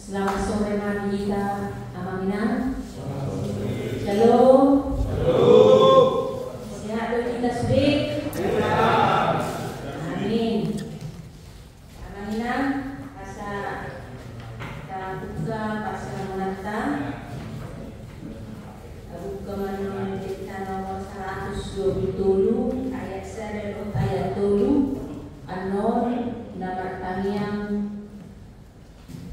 Selamat sore mari kita Amamina. Shalom. Sehat kita sudah. Amin. Amamina asa buka pasal menata. Buka menurut kita nomor 127 ayat 1 ayat 7 anon nomor tamiang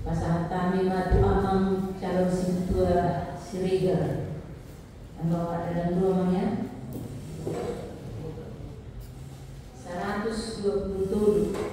pasal kami matu amang calon sintua Siriga yang bawa dalam rumahnya 127.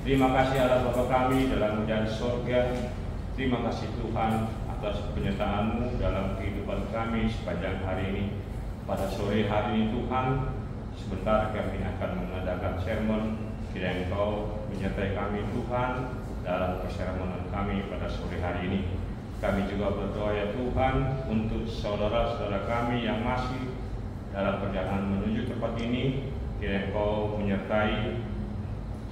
Terima kasih Allah Bapa kami dalam kerajaan surga. Terima kasih Tuhan atas penyertaan-Mu dalam kehidupan kami sepanjang hari ini. Pada sore hari ini Tuhan, sebentar kami akan mengadakan sermon. Kiranya Engkau menyertai kami Tuhan dalam kesermonan kami pada sore hari ini. Kami juga berdoa ya Tuhan untuk saudara-saudara kami yang masih dalam perjalanan menuju tempat ini. Kiranya Engkau menyertai,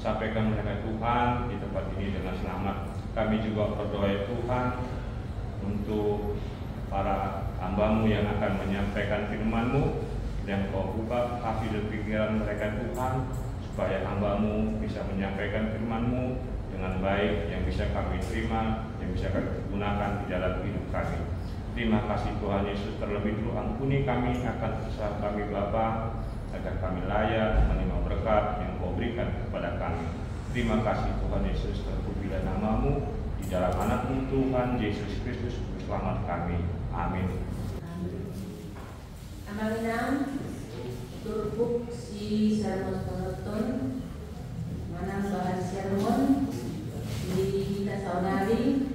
sampaikan mereka Tuhan di tempat ini dengan selamat. Kami juga berdoa ya Tuhan untuk para hamba-Mu yang akan menyampaikan firman-Mu, yang Kau buka hati dan pikiran mereka Tuhan, supaya hamba-Mu bisa menyampaikan firman-Mu dengan baik, yang bisa kami terima, yang bisa kami gunakan di dalam hidup kami. Terima kasih Tuhan Yesus. Terlebih dulu ampuni kami akan kesalahan kami Bapa, agar kami layak menerima berkat yang Kau berikan kepada kami. Terima kasih Tuhan Yesus, terpujilah nama-Mu di dalam anak-Mu Tuhan Yesus Kristus selamat kami. Amin. Amamina turbuk si sermon penonton mana bahan sermon di kita saudari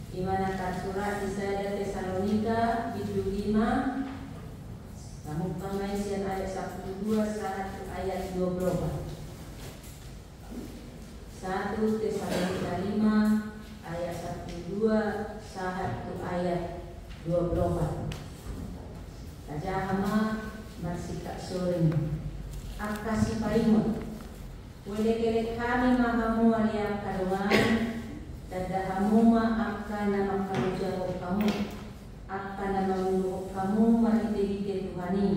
di mana surat di Tesalonika bidul 5 namun pengisian ayat 1-2 sahat ayat 24. 1 Tesalonika 5 ayat 1-2 sahat ayat 24. Tajahama marsika soring akasi paimon wele kami mahamu aliam karuan dadahamuma akana makamujaho kamu akana menguruh kamu marite Tuhani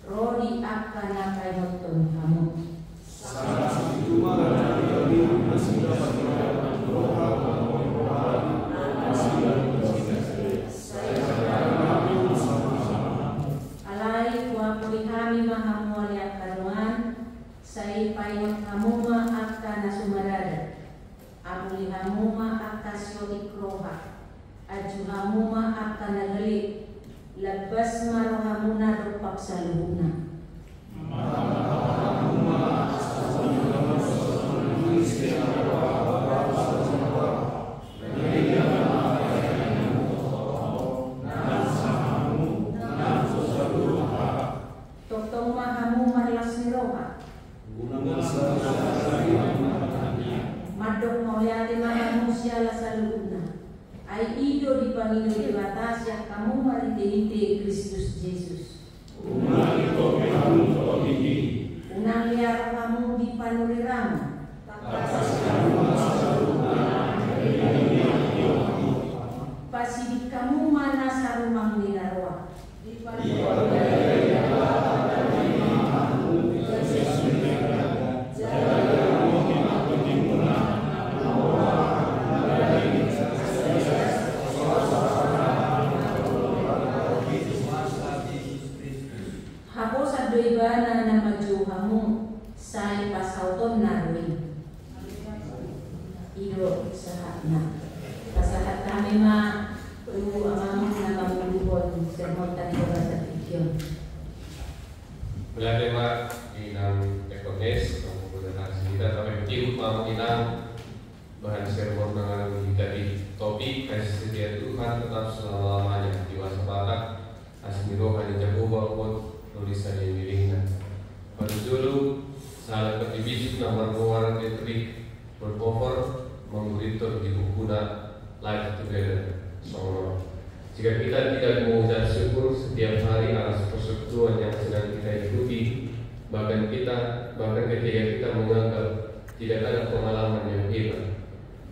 rodi akana kaimoton kamu alai kuapuri kami mahamu aliam karuan sai paimon kamu ma akana sumarada abuli hamuma akasyo ikroha ajuhamuma akana gelik labas marohamuna dopaksa luhuna Amin. saluhuna. Ai ido di pangino di batas yang kamu marite Kristus Jesus. Unang liar kamu di panuliramu. Pasidik kamu mana sarumang minarwa. Ibana na majuhamu say pasauton narui ido sahatna pasahat kami ma tu amamu na mamulubon sermon tadi bahasa fikir belajar mak inang ekones kemudian kita sampai tiru mau inang bahan sermon dengan kita di topik kasih setia Tuhan tetap selama-lamanya di waspada asmiro hanya jago walaupun tulisan yang dirinya. Pada dulu salah ketibisik nama pengeluaran elektrik bercover memberitahu di bukunya Life Together. So, jika kita tidak mengucap syukur setiap hari atas persekutuan yang sedang kita ikuti, bahkan ketika kita menganggap tidak ada pengalaman yang hebat,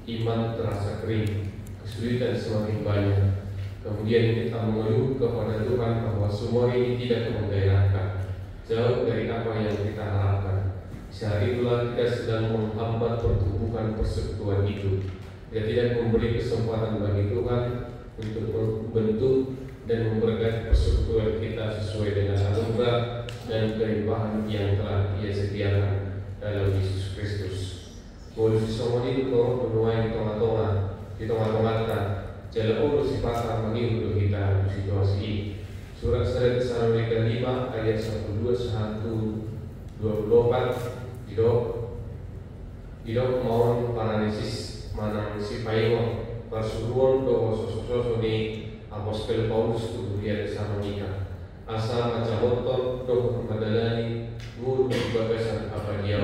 iman terasa kering, kesulitan semakin banyak. Kemudian kita mengeluh kepada Tuhan bahwa semua ini tidak menggairahkan, jauh dari apa yang kita harapkan. Saat itulah kita sedang menghambat pertumbuhan persekutuan itu. Kita tidak memberi kesempatan bagi Tuhan untuk membentuk dan memberkati persekutuan kita sesuai dengan anugerah dan kelimpahan yang telah Dia sediakan dalam Yesus Kristus. Boleh semua itu menuai di tengah-tengah jalan Allah si pasar mengiru kita di situasi ini. Surat 1 Tesalonika 5 ayat 1-24 Didok mohon paralisis manang si paingon persuruan doa sosok-sosok ni Apostol Paulus tu dia Tesalonika asal macam motor doa madalani guru bagasan apa dia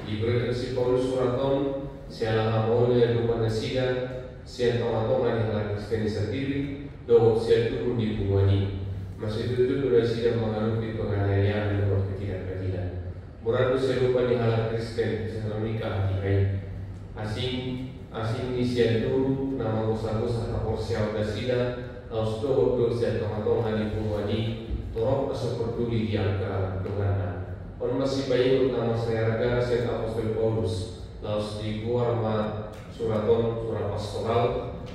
diberikan si Paulus suraton sialah amolnya rumah nasida siang tengah-tengah di halaman Kristen sendiri, doa siang turun di bungani. Masih itu sudah sidang mengalami penganiayaan dan buat ketidakadilan. Muradu serupa di halaman Kristen Tesalonika dikai. Asing ini siang turun nama usaha-usaha porsial dasida, laus doa siang tengah-tengah di bungani. Torok asal peduli diangka dengan. On masih bayi nama saya raga Saint Apostol Paulus, laus di luar suraton surat pastoral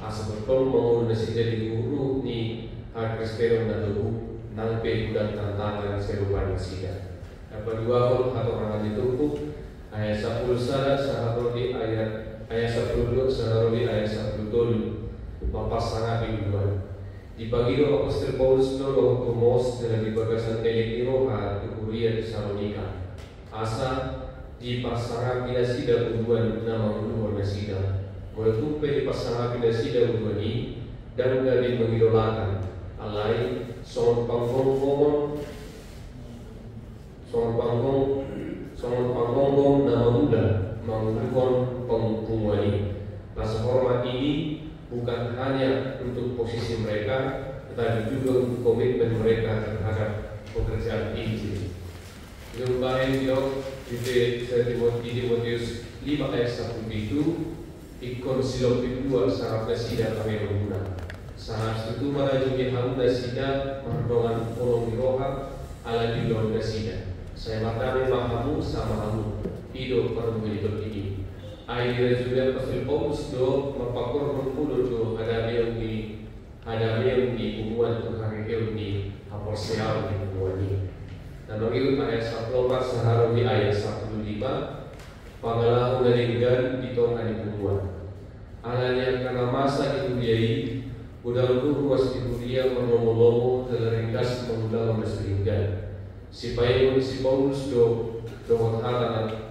asal mau nasida di guru ni hak Kristen dan tubuh nangpe dan tantangan serupa nasida. Apa dua hal atau orang ditumpuk ayat 10 saharodi ayat 12 saharodi ayat 1 pasangan mingguan. Di pagi Apostol Paulus dulu kumos dengan dibagasan elektroha di Kuria Tesalonika. Asa di pasangan pinasida buduan nama buduan nasida meletupi di pasangan pinasida buduan ini dan dari mengidolakan alai son panggung nama muda mengundurkan pengumuman ini. Rasa hormat ini bukan hanya untuk posisi mereka tetapi juga untuk komitmen mereka terhadap pekerjaan Injil. Itu bahaya di Timotius 5 ayat 1 itu ikon silok kedua sangat nasida kami berguna. Sangat itu mana juga harus nasida merdongan kolong diroha ala di dalam nasida. Saya matami mahamu sama kamu hidup perlu hidup ini. Air juga Apostol Paulus do mapakor mengkudur do ada yang di hubungan Tuhan yang di apostel di hubungan ini. Dan bagi ayat 1 seharusnya di ayat 1-5 pangalaman dari dan ditongan di hubungan. Alanya karena masa itu diai udang ruas itu dia menolong terringkas mengundang berselinggan. Si Paulus do hatanan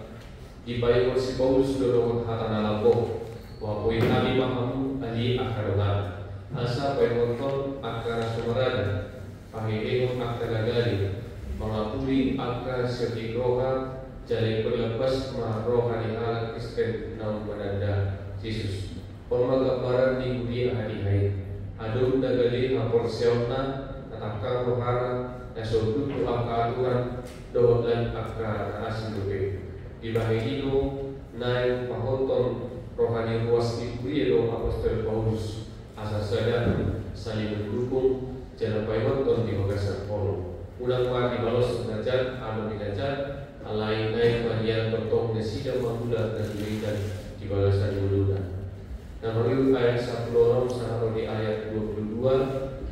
di si Paulus do hatanan labo wa poin kami mahamu ali akarongan asa penonton akar sumarada pahiheng akar gali mengakui akar setikroha jadi berlepas maha rohani ala Kristen namun menanda Yesus Pemagabaran di budi hari-hari adum dagali haporsiona atakang rohana nasodu tu aturan dolan akar asilupe dibahino naik pahonton rohani ruas di budi apostol Paulus asal sadar saling mendukung jalan pahonton di bagasan polo ulang di balos mengajar anu mengajar alai naik bagian bertong nesida mahula dan diberikan di balasan buludan. Namun ayat 10 sampai di ayat 22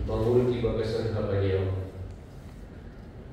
bangun di bagasan habariau.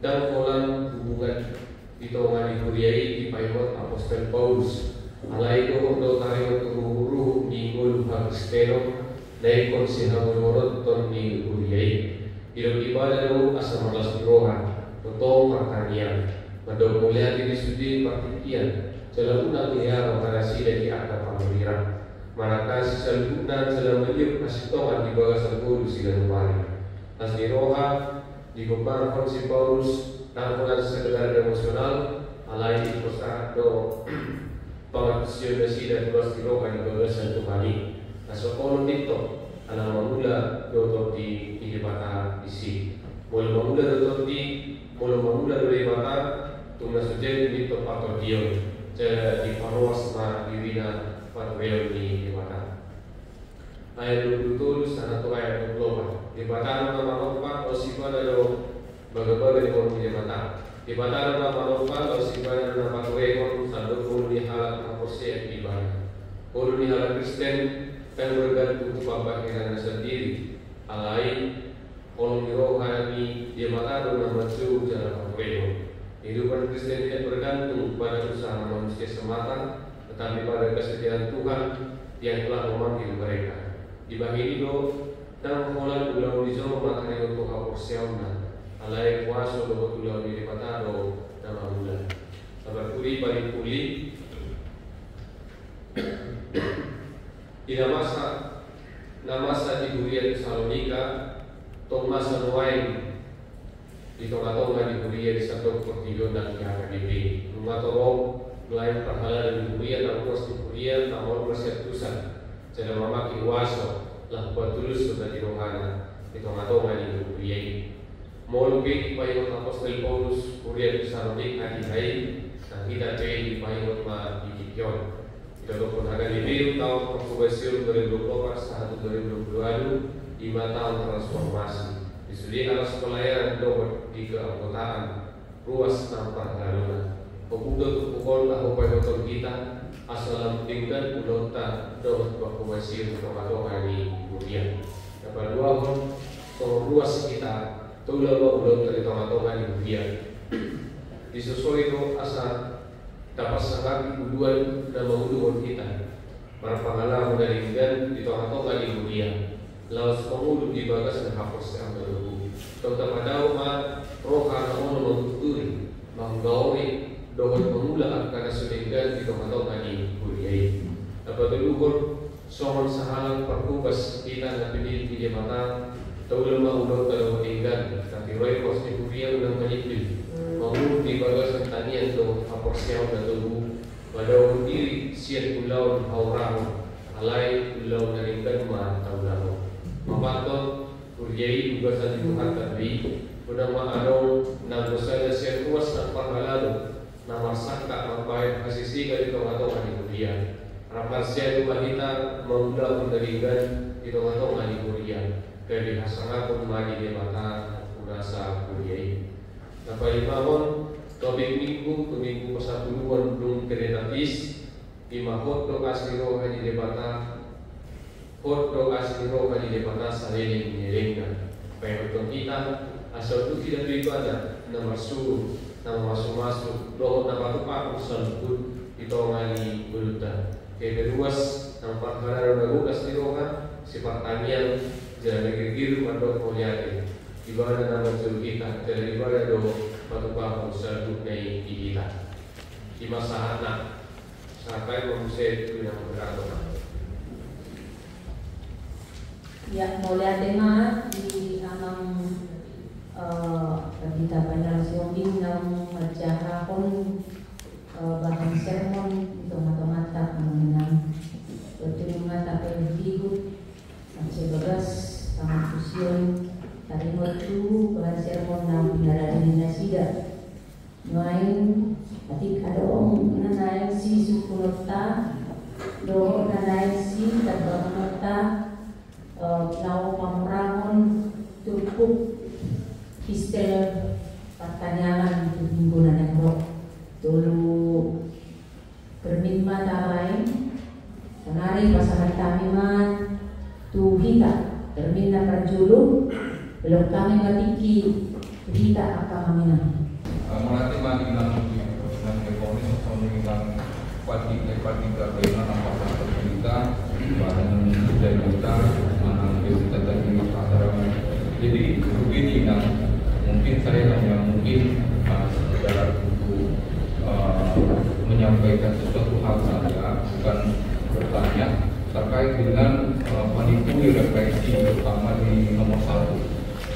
Dan kolam hubungan ditongan dihuriai di paimot apostol Paulus. Alai do tario turuhuru ninggul Kristeno naik konsi hamurorot ton ni huriai. Hidup ibadah do asa malas roha, totong pertanian. Mado mulia di studi partikian, jalan unang liar operasi dari akar pamuriran. Manakah sisa lunan jalan meliuk kasih tongan di bagasan Paulus dan Mari. Tas di roha, di beban konsi Paulus, tanggungan sekedar emosional, alai di posado pengasionasi dan tugas di roha di bagasan Tuhani. Nasokolo TikTok, anak mamula dotok di bata isi. Mula mamula dari bata. Tuna sujen di tempat terdiam, di paruas na diwina patwel di mana. Ayat 20 sana tu ayat 20. Di mana nama nompa osipa dalo bagaimana di orang di mana. Di mana nama nompa osipa dalo patwel satu puluh di halat manusia di mana. Puluh di halat Kristen kan bergantung kepada kirana sendiri. Alai kolom rohani di mana nama maju jalan patwel. Kehidupan Kristen tidak bergantung pada usaha manusia semata, tetapi pada kesetiaan Tuhan yang telah memanggil mereka. Di bagi itu, dan mengolah ulang di zona materi untuk aporsiauna, alai kuasa untuk ulang di patado nama bulan. Sabar puli paling puli. Tidak masa di Huria Tesalonika, tong masa Noain. Di tengah-tengah di Huria di satu pertigaan dan di HKDP rumah tolong melayan perhala dan di Huria dan kos di Huria namun persatusan jadi mamaki waso lah buat tulus sudah di rohana di tengah-tengah di Huria mau lebih di payung apostol Paulus Huria di Tesalonika di Hai dan kita di payung ma di Gideon kita pun HKDP tahun perkubasil 2024 2022 5 tahun transformasi disudi alas pelayanan dohot di keanggotaan ruas nampak lalunan. Pemuda pukul tak upaya motor kita asal tinggal ulota dohot bakumasir toka-toka di Huria. Dapat dua pun ruas kita tulah ulota di toka-toka di Huria. Disesuai itu asal dapat sangat kebuduan dan menguduhkan kita. Para pengalaman dari di toka-toka di Huria. Laos pengulu di bagas dan hapus yang berlaku. Tentang pada umat rohana ono menguturi, menggauri, dohon pemula karena sudah di toka-toka di Huria. Dapat luhur sohon sahalang perkubas kita nabi di mata. Tahu lemah udah kalau tinggal, tapi roy kos di Huria udah menyipil. Mengulu di bagas tanian tu hapus yang berlaku. Pada diri siat pulau haurang, alai pulau naringkan mah tahu. Membantu Huria juga saja Tuhan tadi. Sudah mengadakan nama saya siap kuas dan parhalalu nama sangka mampai kasih kali tengah-tengah di Huria. Rapat saya juga kita memula mendirikan di tengah-tengah di Huria. Dari hasangat pun mari di mata kurasa Huria. Dapat dibangun topik minggu persatuan belum kreatif di mahot lokasi rohani di mata. Foto asli rohani di mana saling menyeringkan. Pengetahuan kita asal itu tidak beribadah, nama masuk roh nama tupak usul di tongani belutan. Kedua nampak mana roh di rohan sifat tanian jalan negeri mandor mulyati. Ibadah nama juru kita dari ibadah do matupak usul nai di kita. Di masa anak sampai manusia itu yang beragama. Ya, mulai tema di amang kita penjelasan bintang majalah pun bahan sermon itu mata-mata mengenang betul mata Ngayon, atik adoong nanayan si Sukunota, doon nanayan si Tabangunota, Lao Pamurangon, Tupuk, Pistel, Pertanyaan di minggu na nero. Tulu perminma taray, sanari pasangan tamiman, tuhita, perminna perjulu, belum kami matiki, tuhita apa kami Melatih mati dengan ekonomi mengingat kuatik karena nampak kita bahan dan kita mana kita tadi masyarakat. Jadi begini kan, mungkin saya hanya sekedar untuk menyampaikan sesuatu hal saja, bukan bertanya terkait dengan penipu refleksi terutama di nomor 1.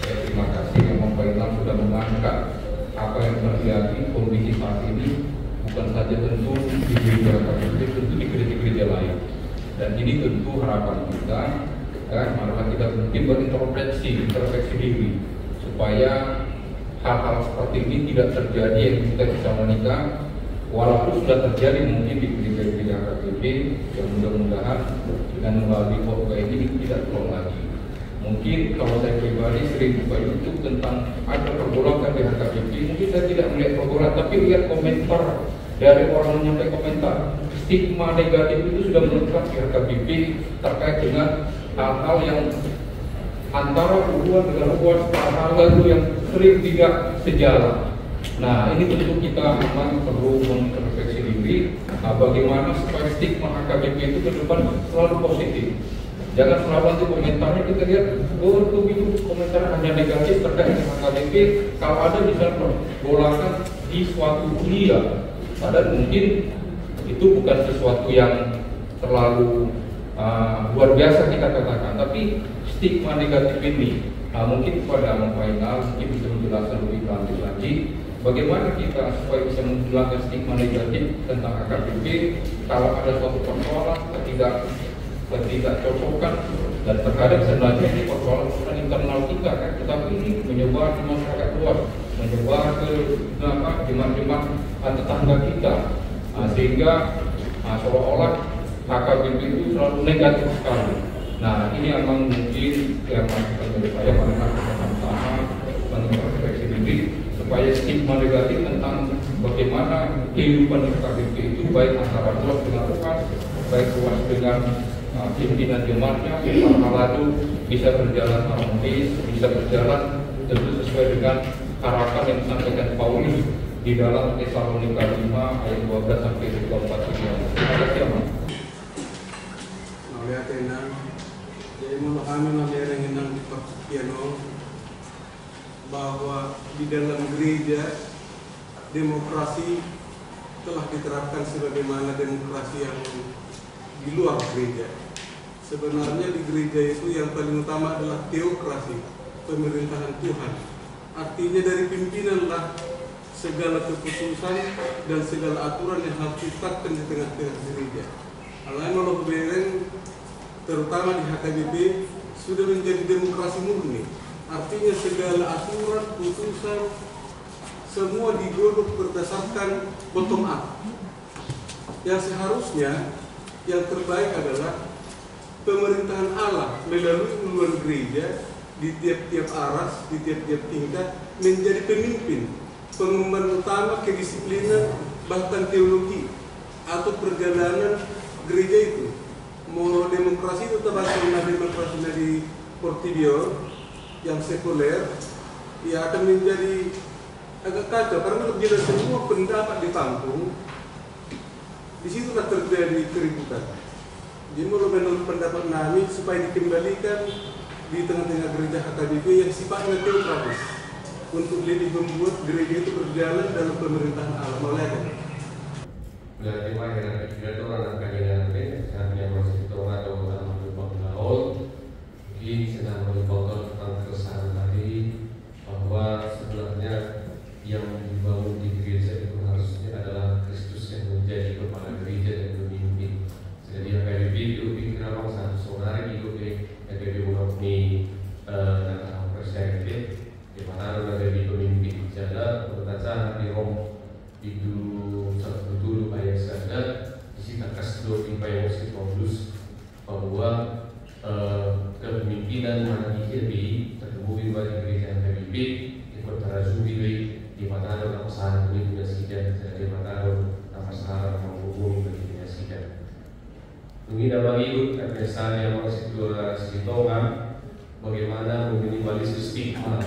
Terima kasih yang Bapak sudah mengangkat apa yang terjadi kondisi saat ini, bukan saja tentu di gereja Katolik, tentu di gereja-gereja lain. Dan ini tentu harapan kita, kan, marilah kita mungkin berintrospeksi diri, supaya hal-hal seperti ini tidak terjadi yang kita bisa menikah, walaupun sudah terjadi mungkin di gereja-gereja KTP, yang mudah-mudahan dengan melalui khotbah ini tidak terulang lagi. Mungkin kalau saya pribadi sering buka YouTube tentang ada pergolakan di HKBP, mungkin saya tidak melihat pergolakan, tapi lihat komentar dari orang yang menyampaikan komentar. Stigma negatif itu sudah melekat di HKBP terkait dengan hal-hal yang antara hubungan dengan hal-hal yang sering tidak sejalan. Nah, ini tentu kita memang perlu mengintrospeksi diri, bagaimana supaya stigma HKBP itu ke depan selalu positif. Jangan selalu nanti komentarnya kita lihat, oh itu komentar hanya negatif terkait dengan HKBP. Kalau ada bisa pergolakan di suatu kuliah, padahal mungkin itu bukan sesuatu yang terlalu luar biasa kita katakan, tapi stigma negatif ini mungkin kepada Mbak Fainal mungkin bisa menjelaskan lebih lanjut lagi bagaimana kita supaya bisa menghilangkan stigma negatif tentang HKBP. Kalau ada suatu persoalan ketidakcocokan, dan terkadang sebenarnya ini persoalan internal kita kan, tetapi ini menyebar di masyarakat luas, menyebar ke jemaat-jemaat tetangga kita, sehingga seolah-olah HKBP itu selalu negatif sekali. Nah, ini memang mungkin yang masukan dari saya pada sama-sama mengintrospeksi diri supaya stigma negatif tentang bagaimana kehidupan HKBP itu baik antara luas dengan luas, baik luas dengan pimpinan jemaatnya, lalu bisa berjalan harmonis, bisa berjalan tentu sesuai dengan harapan yang disampaikan Paulus di dalam Tesalonika 5 ayat 12 sampai 24 ini. Terima kasih, Mas. Lihat enang, jadi menurut kami mengenang enang di Piano bahwa di dalam gereja demokrasi telah diterapkan sebagaimana demokrasi yang di luar gereja. Sebenarnya di gereja itu yang paling utama adalah teokrasi, pemerintahan Tuhan. Artinya dari pimpinanlah segala keputusan dan segala aturan yang harus ditetapkan di tengah-tengah gereja. Alain Allah bereng, terutama di HKBP, sudah menjadi demokrasi murni. Artinya segala aturan, putusan, semua digodok berdasarkan bottom up. Yang seharusnya yang terbaik adalah pemerintahan Allah melalui uluan gereja di tiap-tiap aras, di tiap-tiap tingkat menjadi pemimpin, pengemban utama kedisiplinan bahkan teologi atau perjalanan gereja itu. Mau demokrasi itu terbatasnya demokrasi di Portibio yang sekuler, ya akan menjadi agak kacau karena bila semua pendapat ditampung, di situlah terjadi keributan. Jadi menurut pendapat kami supaya dikembalikan di tengah-tengah gereja HKBP yang sifatnya teokratis untuk lebih membuat gereja itu berjalan dalam pemerintahan Allah. Berarti mahir itu orang akan dinyatakan artinya masih tua atau dalam berpengalaman. Jadi sedang berfoto tentang keresahan tadi bahwa sebenarnya yang dibangun di gereja itu harusnya adalah Kristus yang menjadi kepala gereja dan pemimpin. Jadi yang kayak begitu pikir orang satu saudara hidup yang dari murni dan perspektif di mana ada di pemimpin jalan berkaca di Rom kepemimpinan Manani HKBP terhubung dengan gereja HKBP ikut terjun di Mataram Napasaran Kulit Sidang di Mataram Napasaran menghubungi bagi sidang. Mengira bagi kebiasaan yang masih keluar sekitongan bagaimana meminimalisir stigma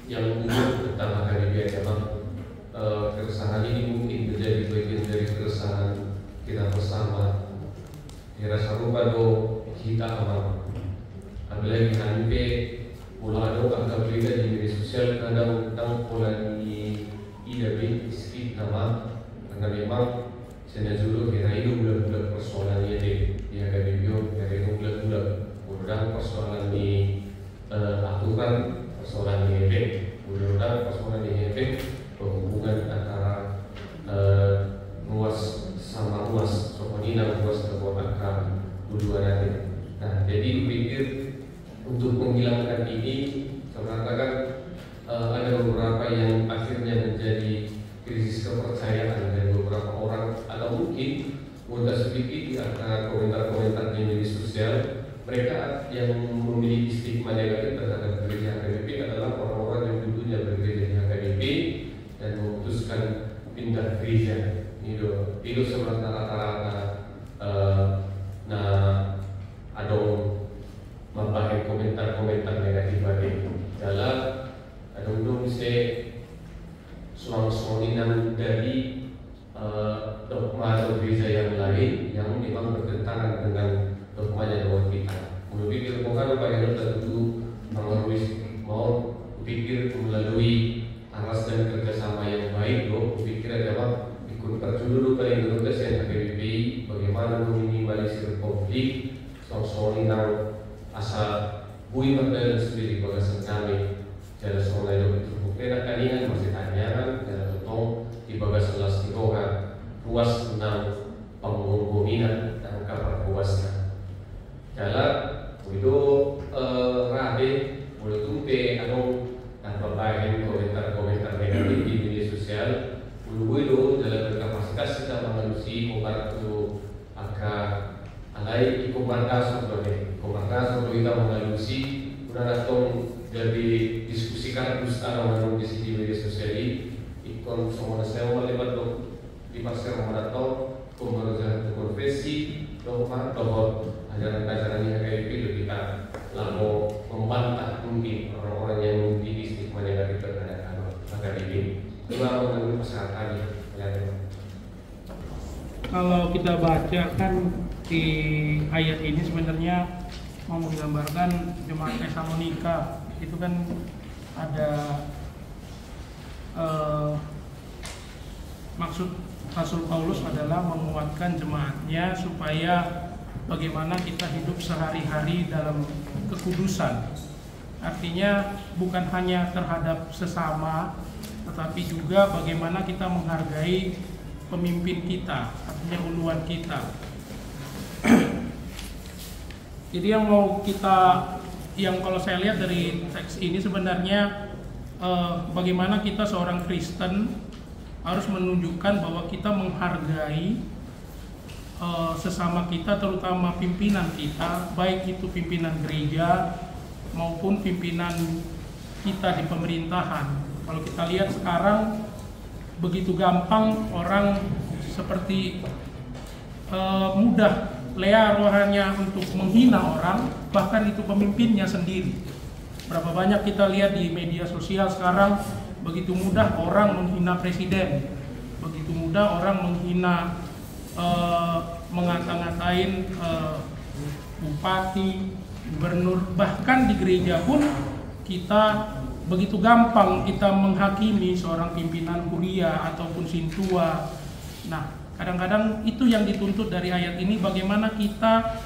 yang muncul tentang HKBP memang keresahan ini mungkin menjadi bagian dari keresahan kita bersama. Dirasa rupa do kita amal. Apalagi nanti pola do agak berbeda di media sosial kadang tentang pola ini tidak sedikit nama karena memang senajulu kira itu bulan-bulan persoalan ini di HKBP kira itu bulan-bulan bulan persoalan di aturan persoalan di bulan persoalan di hubungan antara luas sama luas sokonina luas terbuat dua nanti. Nah, jadi pikir untuk menghilangkan ini sebenarnya kan ada beberapa yang akhirnya menjadi krisis kepercayaan dari beberapa orang atau mungkin mudah sedikit di antara komentar-komentar di media sosial mereka yang memiliki stigma negatif terhadap gereja HKBP adalah orang-orang yang dulunya bergereja di HKBP dan memutuskan pindah gereja. Itu sebenarnya rata-rata ada membahagikan komentar-komentar negatif bagi dalam ada bisa soal-soalinan dari dogma atau gereja yang lain yang memang bertentangan dengan dogmanya doa kita. Menurut bukan apa yang tentu mau pikir melalui aras dan kerjasama yang baik. Pikir adalah ikut terjun paling dulu ke HKBP bagaimana meminimalisir konflik soal-soalinan asal bui mereka sendiri bagasan kami jalan soal itu bukan kalian masih tanyakan jalan tentang di bagasan lastikokan ruas tentang pengumuminan dan kabar puasnya jalan itu rade boleh tumpe tanpa bagian komentar-komentar negatif di media sosial dulu itu dalam berkapasitas kita mengalusi kobar itu agak alai ikobarkas untuk kita mengalusi udah datang dari diskusikan dusta orang di sini media sosial ikon semua saya mau lebat dong di pasar mau datang pembarusan konfesi dogma bahwa ajaran-ajaran yang HKBP kita lalu membantah mungkin orang-orang yang memiliki stigma negatif terhadap HKBP. Gimana menurut masyarakat kalau kita baca kan di ayat ini sebenarnya mau menggambarkan jemaat Tesalonika itu kan ada maksud Rasul Paulus adalah menguatkan jemaatnya supaya bagaimana kita hidup sehari-hari dalam kekudusan. Artinya bukan hanya terhadap sesama tetapi juga bagaimana kita menghargai pemimpin kita, artinya uluan kita. Jadi yang kalau saya lihat dari teks ini sebenarnya bagaimana kita seorang Kristen harus menunjukkan bahwa kita menghargai sesama kita, terutama pimpinan kita, baik itu pimpinan gereja maupun pimpinan kita di pemerintahan. Kalau kita lihat sekarang begitu gampang orang seperti mudah liar rohanya untuk menghina orang, bahkan itu pemimpinnya sendiri. Berapa banyak kita lihat di media sosial sekarang begitu mudah orang menghina presiden, begitu mudah orang menghina mengata-ngatain bupati, gubernur, bahkan di gereja pun kita begitu gampang kita menghakimi seorang pimpinan kuria ataupun sintua. Nah, kadang-kadang itu yang dituntut dari ayat ini, bagaimana kita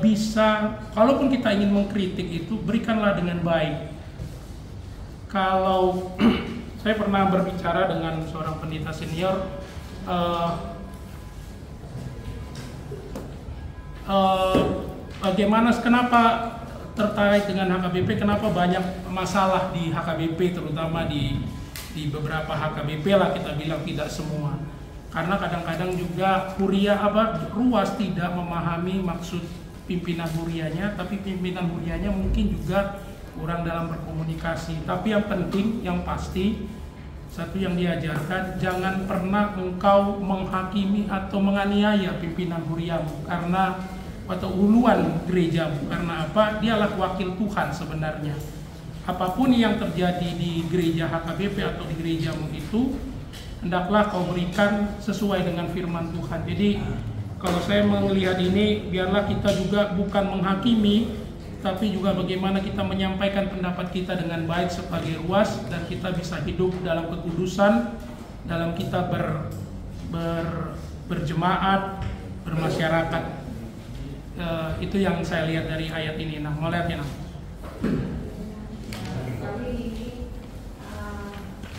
bisa, kalaupun kita ingin mengkritik itu, berikanlah dengan baik. Kalau saya pernah berbicara dengan seorang pendeta senior, bagaimana, kenapa terkait dengan HKBP, kenapa banyak masalah di HKBP, terutama di beberapa HKBP lah kita bilang, tidak semua. Karena kadang-kadang juga kuria ruas tidak memahami maksud pimpinan hurianya, tapi pimpinan hurianya mungkin juga kurang dalam berkomunikasi. Tapi yang penting, yang pasti, satu yang diajarkan, jangan pernah engkau menghakimi atau menganiaya pimpinan huriamu karena atau uluan gerejamu. Karena apa? Dialah wakil Tuhan sebenarnya. Apapun yang terjadi di gereja HKBP atau di gerejamu itu, hendaklah kau berikan sesuai dengan firman Tuhan. Jadi kalau saya melihat ini, biarlah kita juga bukan menghakimi, tapi juga bagaimana kita menyampaikan pendapat kita dengan baik sebagai ruas, dan kita bisa hidup dalam kekudusan, dalam kita berjemaat, bermasyarakat. Itu yang saya lihat dari ayat ini. Nah, mau lihatnya nah. Kali ini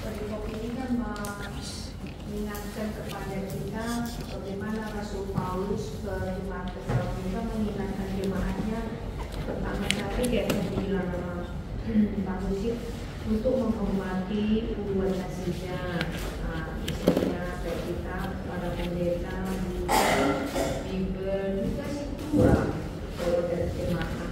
perikop ini kan mengingatkan kepada kita bagaimana Rasul Paulus ke jemaat Tesalonika mengingatkan jemaatnya pertama kali kayak yang bilang Pak Musyid untuk menghormati uluan nasinya, misalnya kayak kita para pendeta, biber juga sih tua kalau dari jemaat.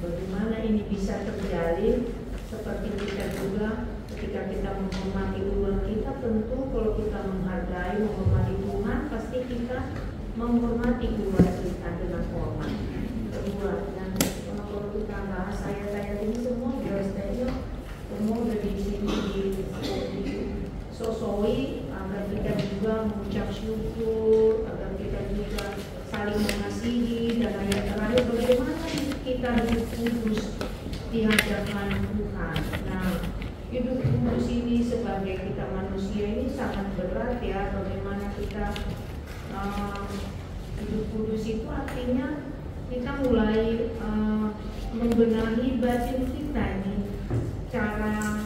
Bagaimana ini bisa terjalin? Seperti kita juga ketika kita menghormati uluan kita, tentu kalau kita menghargai, menghormati Tuhan, pasti kita menghormati uluan kita dengan hormat. Kedua, dan kalau kita bahas ayat-ayat ini semua jelas saja, semua udah di sini disosoi agar kita juga mengucap syukur, agar kita juga saling mengasihi, dan ayat terakhir bagaimana kita hidup kudus di hadapan Tuhan. Nah, hidup kudus ini sebagai kita manusia ini sangat berat ya. Bagaimana kita hidup kudus itu artinya kita mulai membenahi batin kita ini. Cara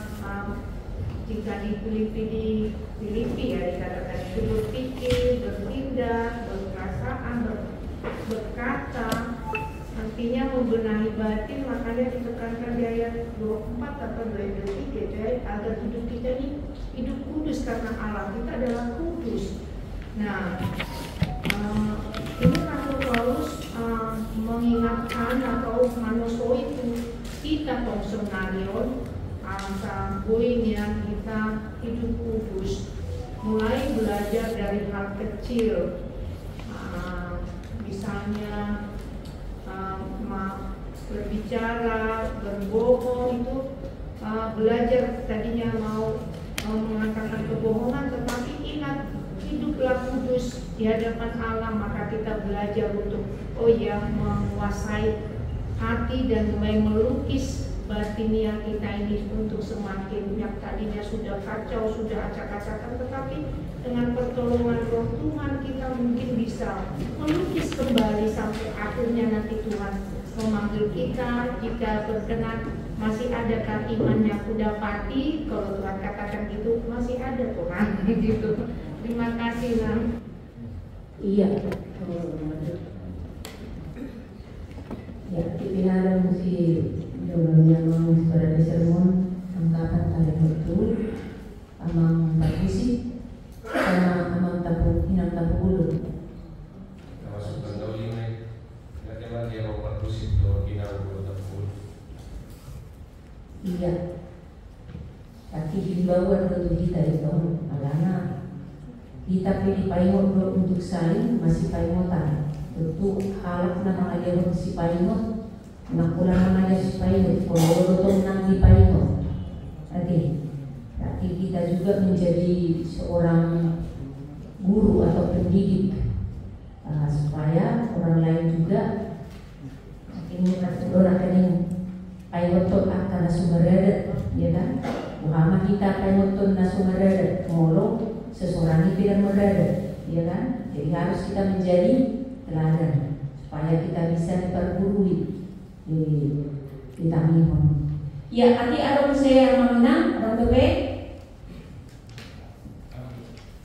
jika di Filipi ya dikatakan itu berpikir, bertindak, berperasaan, berkata, artinya membenahi batin. Makanya ditekankan di ayat 24 atau 23 agar hidup kita ini hidup kudus karena Allah kita adalah kudus. Nah, ini Rasul Paulus mengingatkan atau manusia itu kita fungsionalion sambuin yang kita hidup kudus, mulai belajar dari hal kecil, misalnya berbicara, berbohong itu belajar. Tadinya mau mengatakan kebohongan, tetapi ingat hiduplah kudus di hadapan Allah, maka kita belajar untuk menguasai hati dan mulai melukis batin yang kita ini untuk semakin yang tadinya sudah kacau, sudah acak-acakan, tetapi dengan pertolongan Roh Tuhan kita mungkin bisa melukis kembali sampai akhirnya nanti Tuhan memanggil kita. Jika berkenan, masih adakah iman yang kuda pati? Kalau Tuhan katakan gitu, masih ada Tuhan gitu. Terima kasih Nam. Iya. Ya, pilihan musik yang sebagai sermon angkatan tali betul, amang takisi, sama amang tapu inang tapu bulu. Termasuk tanggal 5, bagaimana dia mau perkusit tuh inang bulu tapu. Iya. Tapi himbauan untuk kita itu adalah kita pilih paimot untuk saling masih paimotan. Tentu halap nama dia si paimot. Nakulang naman niya si paimot, kalau lutong nang di paimot. Tapi kita juga menjadi seorang guru atau pendidik, supaya orang lain juga ini orang yang paimot to akan sumberada, ya kan? Muhammad kita paimot to na sumberada, ngolong seseorang itu yang berada, ya kan? Jadi harus kita menjadi teladan supaya kita bisa dipergurui di Tamihon. Ya, nanti ada saya yang menang, orang bebe.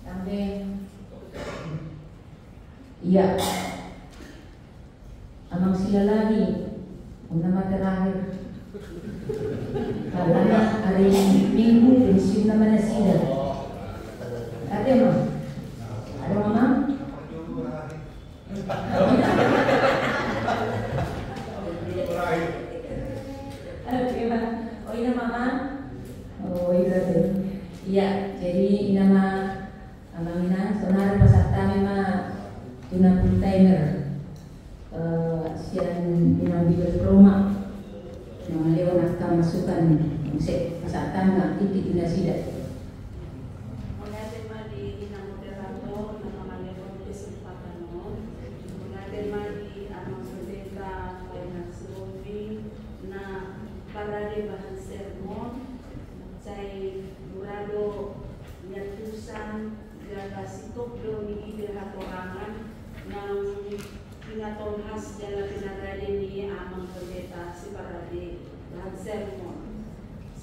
Sampai. Iya. Amang sila lagi. Nama terakhir. Karena hari Minggu pensiun nama sila. Ada mah? Ada mama? Oh ini mama. Oh iya, jadi nama Amina sonar pasata memang tuna full timer. Sian dengan bibir Roma. Nama Leon akan masukkan konsep pasata nggak titik tidak sida.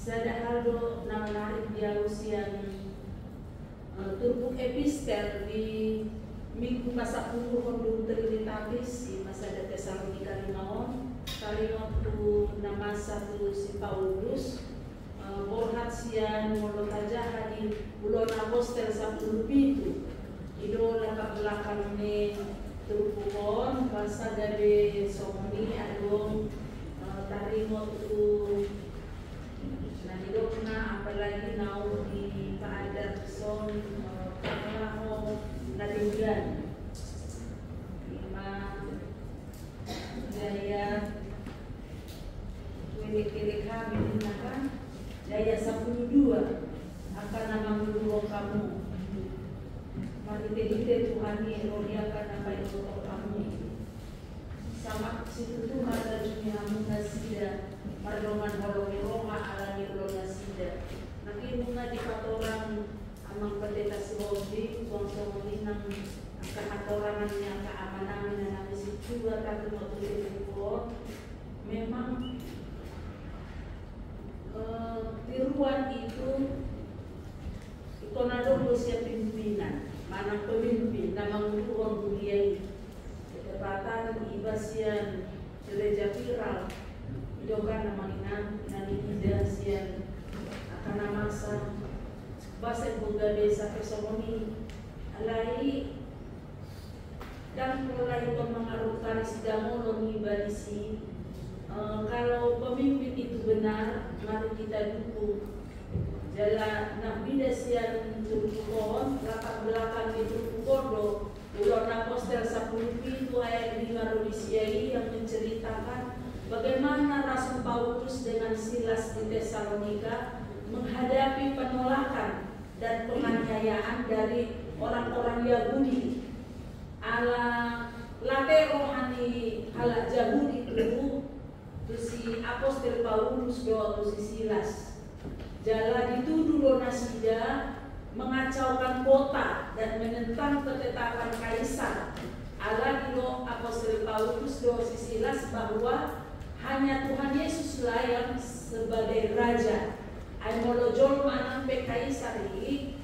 Sadahaldo na menarik dia usian turbuk epistel di minggu masa puluh hondu terlitatis di masa de Tesalonika limaon kalimot tu nama satu si Paulus borhat sian molo taja di bulan Agustus 10 itu idola ka belakang ni turbukon basa dari somoni adong tarimot tu hidup na apalagi nau di keadaan son pengalaman natinggan lima daya kiri kami kan daya 12 akan nama menurut kamu mari kita Tuhan ini rohnya akan apa yang untuk kamu sama situ Tuhan dan dunia munasida pardongan holomi Roma alami ulonya sida. Nanti bunga di katoran amang pendeta si Hobi tuang somolinang angka katoranannya keamanan dan nanti si juga katu waktu di Pulau memang tiruan itu ikonado usia pimpinan mana pemimpin nama uang dunia ketepatan ibasian gereja viral dokan namanya nani idasian akan namasa bahasa boga desa kesomoni alai dan mulai mengaruhkan sedang ngibadisi kalau pemimpin itu benar mari kita dukung jala nabi dasian turukon latar belakang itu bodoh ulang postel 10 itu ayat 5 Rodisiai yang menceritakan bagaimana Rasul Paulus dengan Silas di Tesalonika menghadapi penolakan dan penganiayaan dari orang-orang Yahudi ala late rohani ala Yahudi itu si Apostol Paulus do si Silas jala dituduh donasida mengacaukan kota dan menentang ketetapan kaisar ala dilo Apostol Paulus do si Silas bahwa hanya Tuhan Yesuslah yang sebagai raja. Ay molo jolma nampe kaisari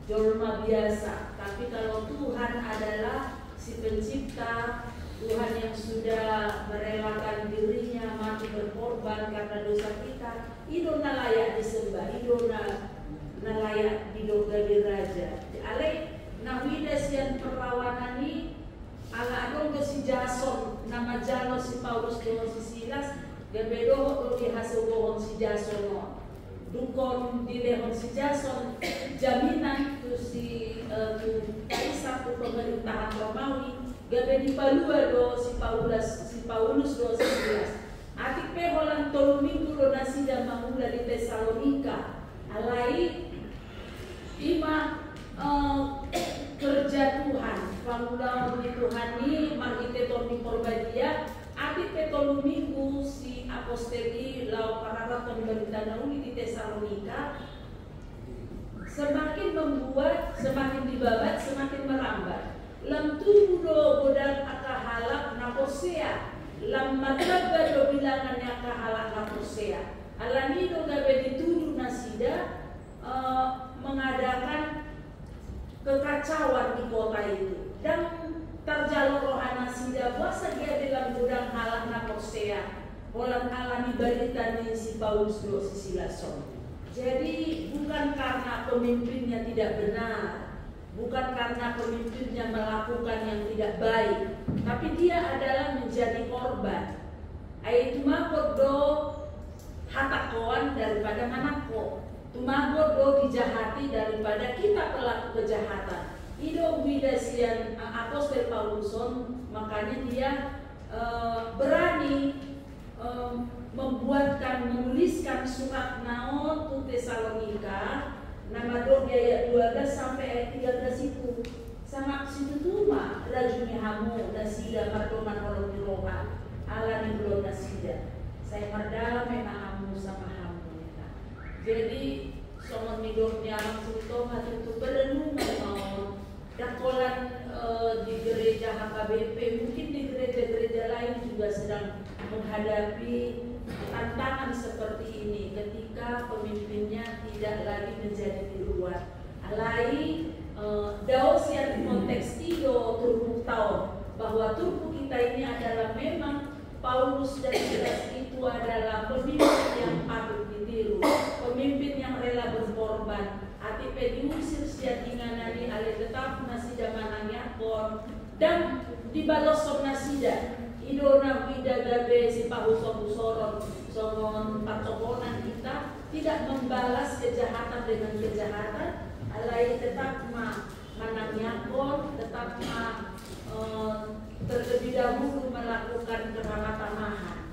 jolma biasa. Tapi kalau Tuhan adalah si pencipta, Tuhan yang sudah merelakan dirinya mati berkorban karena dosa kita, itu layak disembah, itu layak didoga di raja. Ale nawides yang perlawanan ini ala adong si Jason nama jalo si Paulus dengan si Silas gabedo di hasobohon si Jason dukon di lehon si Jason jaminan tu si kaisar tu pemerintahan Romawi gabe di palua do si Paulus do si Silas atik pe holan 3 minggu do nasida mangula di Tesalonika alai ima kerja Tuhan, panggulang di Tuhan ini mari kita di Porbadia, adik petolu minggu si apostoli lau pararaton berita di Tesalonika semakin membuat, semakin dibabat, semakin merambat. Lam tubuh godang akahalak nakosea, lam mataba do bilangannya akahalak nakosea. Alani do gabe dituduh nasida mengadakan kekacauan di kota itu dan terjalur rohana sida puasa dia dalam gudang halak nakosea polan alami berita ni si Paulus do si Silason. Jadi bukan karena pemimpinnya tidak benar, bukan karena pemimpinnya melakukan yang tidak baik, tapi dia adalah menjadi korban. Aitu makodo takoan daripada manako. Tumago do dijahati daripada kita pelaku kejahatan. Ido widasian Apostol Pauluson, makanya dia berani menuliskan surat naon tu Tesalonika, nama do ayat 12 sampai ayat 13 itu. Sangat situ tuma rajuni hamu nasida mardoman olong diroha ala ni belum nasida. Saya merdala menahamu sama hamu. Jadi somon midornya langsung toh hati itu berenung mau dakolan di gereja HKBP, mungkin di gereja-gereja lain juga sedang menghadapi tantangan seperti ini ketika pemimpinnya tidak lagi menjadi di luar. Alai daos yang konteks tido turbu tahun bahwa turbu kita ini adalah memang Paulus dan Silas itu adalah pemimpin yang patut ditiru, pemimpin yang rela berkorban. Ati diusir siatingan nani ale tetap nasida manangyakon dan dibalosok nasida idona wida gabe si pahusoron songon patokonan kita tidak membalas kejahatan dengan kejahatan, alai tetap manangyakon, tetap terlebih dahulu melakukan keramatamahan.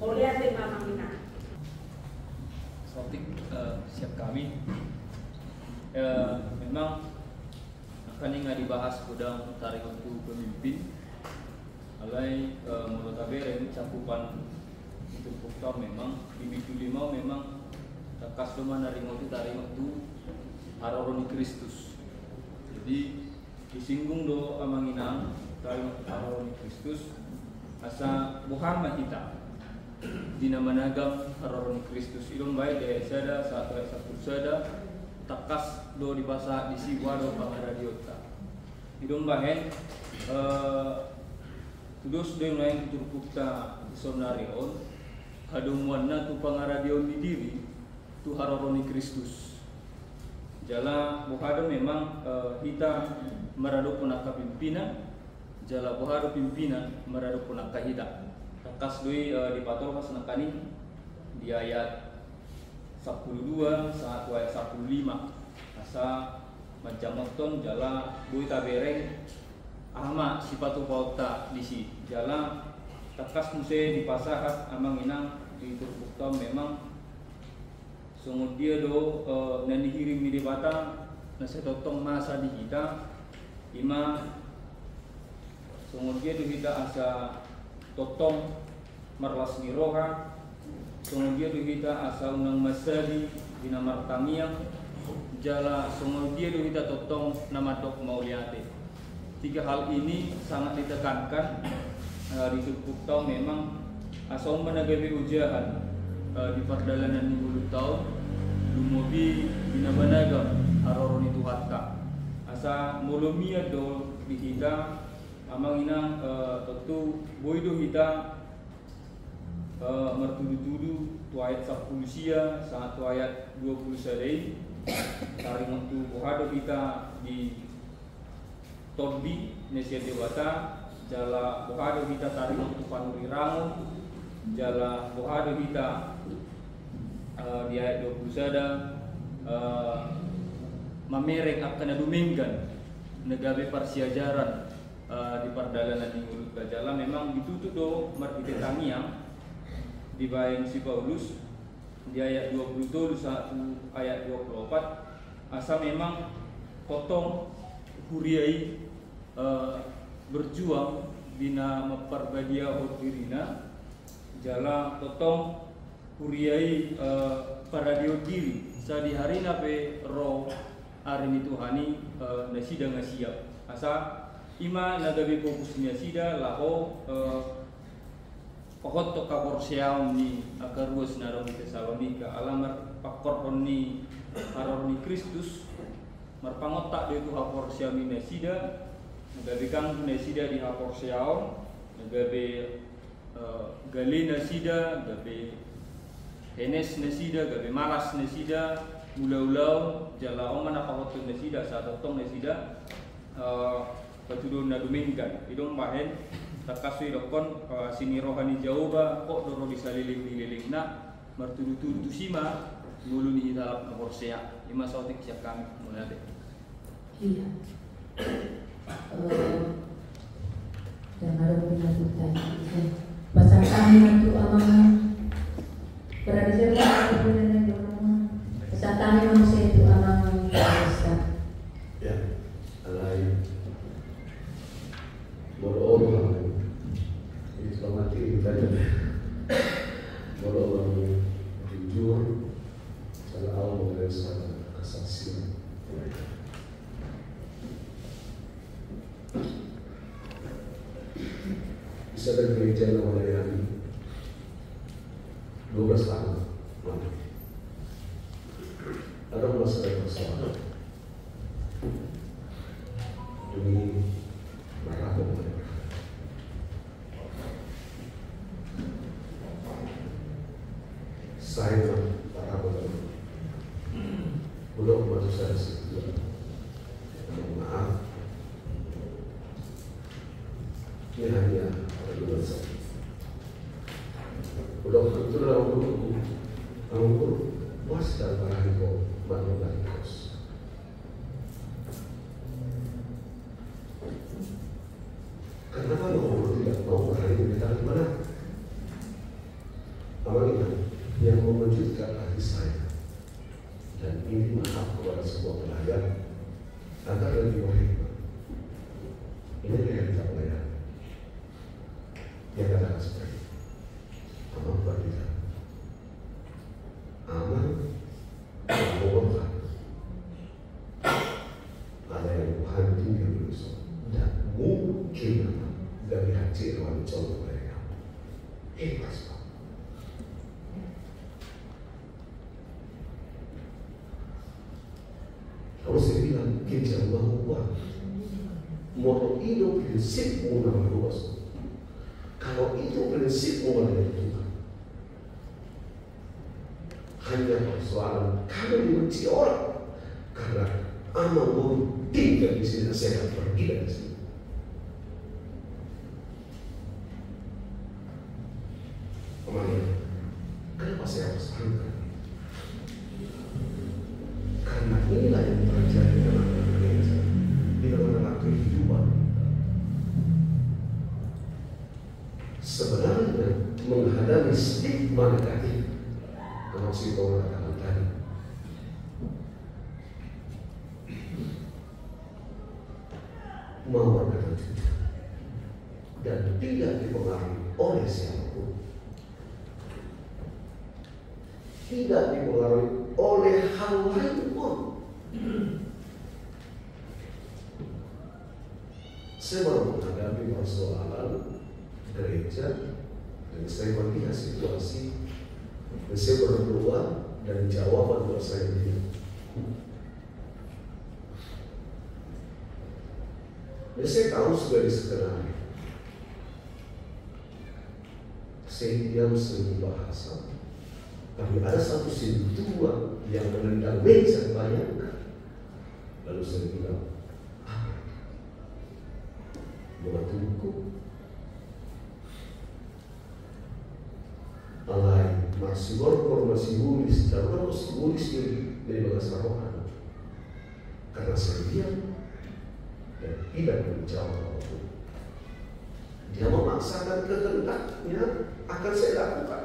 Oleh hati mamangina. Topik siap kami. Memang akan yang dibahas gudang tarik untuk pemimpin. Alai menurut kabere cakupan untuk bukta memang di bidu limau memang takas doma naringo itu tarik itu haroroni Kristus. Jadi disinggung do amanginang tarik haroroni Kristus asa Muhammad kita dina managam haroroni Kristus ilum baik daya sada satu ayat satu sada takas do di bahasa di siwado pangaradiota idom bahen tudus do yang turpukta sonarion hadumuanna tu pangaradion di diri tu haroroni Kristus jala buhado memang kita meradok punaka pimpinan jala buhado pimpinan meradok punaka hita takas doi dipator pas nakani di ayat 12 saat ayat 15 asa majamoton jala bui tabereng ama sipatu pauta disi jala takas muse di pasahat amang inang di turbukta memang sungguh dia do nani hirim di bata nase totong masa di kita ima sungguh dia do kita asa totong marlas niroha sungguh dia kita asa unang masadi dina martamiang jala sungguh dia kita totong nama dok mauliate. Tiga hal ini sangat ditekankan di Turbukta memang asal menagapi ujian di perdalanan minggu tahun lumobi dina banaga haroroni tuhatta asa molomia do di kita amang inang tentu boido kita mertudu-tudu tu ayat 10 sia saat tu ayat 20 sadai taring untuk bohado kita di Todbi Nesia Dewata jala bohado kita taring untuk panuri rangun jala bohado kita di ayat 20 sada mamerek akan aduminggan negabe parsiajaran di perdalanan di mulut jala memang ditutup do markite tangiang di bayang si Paulus di ayat 22 1 ayat 24 asa memang potong huriai berjuang dina memperbadia dirina jala potong huriai paradio diri sa di hari nape roh hari Tuhani nasida ngasiap asa ima nagabe fokusnya sida laho pokok to kabor siaw ni akarus narong di Tesalonika alamar pakor ni harorni Kristus marpangotak dia tu hapor siaw ni nesida nagabe kang nesida di hapor siaw nagabe galena sida gabe henes nesida gabe malas nesida ulau-ulau jala oman apa hotu nesida saat totong nesida patudun nadumingkan idong bahen takasui dokon sini rohani jauba kok doro disaliling na martudu-tudu sima nguluni dalam kaborsea ima sautik siap kami mulai deh. Iya. Dan ada penyebutan bahasa kami itu amang berada siapa yang bahasa kami manusia itu amang bahasa. Ya, alai orang ini selamat kita jadi orang jujur salah Allah dan salah kesaksian. Bisa ada gereja yang melayani 12 tahun. Ada masalah persoalan demi merahum mereka. Saya merahum belum masuk saya setuju. Maaf, ini hanya dua saja. Udah itu aku puas dan barangko bangun kos. Karena kalau tidak mau berani kita di mana? Awalnya yang mewujudkan hati saya dan ini maaf kepada sebuah pelayan agar lebih wahid. Ini realita pelayan. Dia katakan seperti aman berdita aman membohongkan ada yang Tuhan tinggal berusaha dan mungkin dari hati Tuhan contoh mereka ikhlas. Kalau saya bilang kerja bahwa moto hidup prinsip mula luas. Kalau itu prinsip mulai Tuhan, hanya persoalan kamu dibenci orang karena amal mau tinggal di sini, saya akan pergi dari sini. Kemana? Kenapa saya harus angkat? Karena inilah yang terjadi dalam gereja, di dalam kehidupan. Sebenarnya menghadapi stigma negatif, kalau si Tuhan katakan tadi, mau berkata jujur dan tidak dipengaruhi oleh siapapun, tidak dipengaruhi oleh hal lain pun. Saya baru menghadapi persoalan gereja dan saya melihat situasi dan saya berdoa dan jawaban buat saya ini. Dan saya tahu sudah di skenario. Saya diam seni bahasa, tapi ada satu sentuhan yang menendang meja bayangkan. Lalu saya bilang, apa? Mengaturku. Alai masih hulis dan orang masih hulis dari bahasa rohani karena saya diam dan tidak menjawab apapun. Dia memaksakan kehendaknya akan saya lakukan.